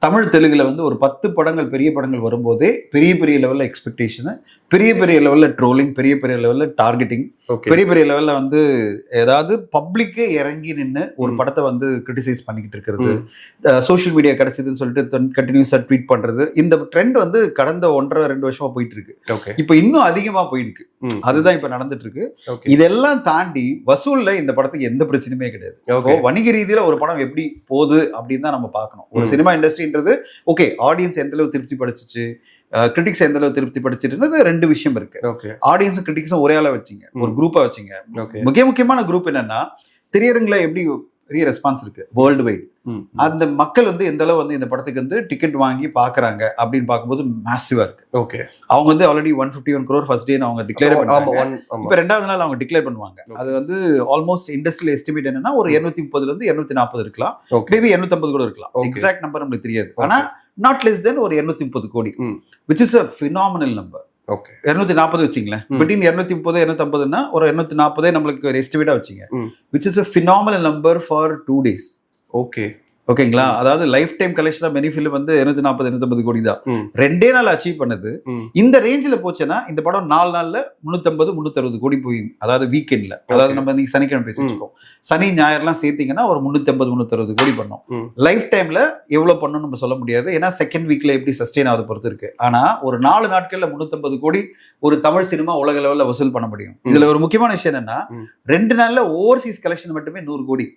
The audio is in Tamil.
தமிழ் தெலுங்குல வந்து ஒரு 10 படங்கள் பெரிய படங்கள் வரும்போதே பெரிய பெரிய லெவல்ல எக்ஸ்பெக்டேஷன், பெரிய பெரிய லெவல்ல ட்ரோலிங், பெரிய பெரிய லெவல்ல டார்கெட்டிங், பெரிய பெரிய லெவல்ல வந்து ஏதாவது பப்ளிக்கே இறங்கி நின்று ஒரு படத்தை வந்து கிரிட்டிசைஸ் பண்ணிக்கிட்டு இருக்கிறது, சோஷியல் மீடியா கிடைச்சதுன்னு சொல்லிட்டு கண்டினியூஸா ட்வீட் பண்றது, இந்த ட்ரெண்ட் வந்து கடந்த 1.5-2 வருஷமா போயிட்டு இருக்கு. இப்ப இன்னும் அதிகமா போயிருக்கு. அதுதான் இப்ப நடந்துட்டு இருக்கு. இதெல்லாம் தாண்டி வசூல்ல இந்த படத்துக்கு எந்த பிரச்சனையுமே கிடையாது. வணிக ரீதியில ஒரு படம் எப்படி போகுது அப்படின்னு தான் நம்ம பார்க்கணும். ஒரு சினிமா இண்டஸ்ட்ரின்றது ஓகே, ஆடியன்ஸ் எந்த அளவு திருப்தி படிச்சிச்சு, கிரிட்டிக்ஸ் எந்த அளவு திருப்தி படிச்சுட்டு ரெண்டு விஷயம் இருக்கு. ஆடியன்ஸும் கிரிட்டிக்ஸும் ஒரே ஆளா வச்சிங்க, ஒரு குரூப்பா வச்சிங்க. மிக முக்கியமான குரூப் என்னன்னா, திரையரங்குல எப்படி பெரிய ரெஸ்பான்ஸ் இருக்கு வேர்ல்டு வைட், அந்த மக்கள் வந்து எந்த அளவு வந்து இந்த படத்துக்கு வந்து டிக்கெட் வாங்கி பாக்குறாங்க அப்படின்னு பார்க்கும்போது மேசிவா இருக்கு. அவங்க வந்து ஆல்ரெடி 151 crore ஃபர்ஸ்ட் டே அவங்க டிக்ளேர் பண்ணுவாங்க. இப்ப ரெண்டாவது நாள் அவங்க டிக்ளேர் பண்ணுவாங்க. அது வந்து ஆல்மோஸ்ட் இண்டஸ்ட்ரியல் எஸ்டிமேட் என்னன்னா ஒரு 230 இருந்து 240 இருக்கலாம், மேபி 250 கூட இருக்கலாம். எக்ஸாக்ட் நம்பர் நம்மளுக்கு தெரியாது. ஆனா not less than ஒரு 230 கோடி, which is a phenomenal number. 240 வச்சிங்களேன், between 230 250ன்னா ஒரு 240 நம்மளுக்கு ஒரு எஸ்டிமேட்டா வச்சிங்க, which is a phenomenal number for 2 days. ஓகேங்களா? அதாவது life time collection many film வந்து 240-250 கோடி தான் 2 நாள் அச்சீவ் பண்ணது. இந்த ரேஞ்சில் போச்சுன்னா இந்த படம் 4 நாள்ல 350-360 கோடி போய், அதாவது வீக்கெண்ட்ல, அதாவது நம்ம இன்னைக்கு சனிக்கிழமை பேசிட்டு சனி ஞாயிறுலாம் சேர்த்தீங்கன்னா ஒரு 350-360 கோடி பண்ணோம். லைஃப் டைம்ல எவ்வளவு பண்ணணும் நம்ம சொல்ல முடியாது, ஏன்னா செகண்ட் வீக்ல எப்படி சஸ்டெயின் ஆகுது பொறுத்து இருக்கு. ஆனா ஒரு 4 நாட்கள்ல 350 கோடி ஒரு தமிழ் சினிமா உலக லெவல்ல வசூல் பண்ண முடியும். இதுல ஒரு முக்கியமான விஷயம் என்னன்னா, 2 நாள்ல ஓவர்சீஸ் கலெக்ஷன் மட்டுமே 100 கோடி.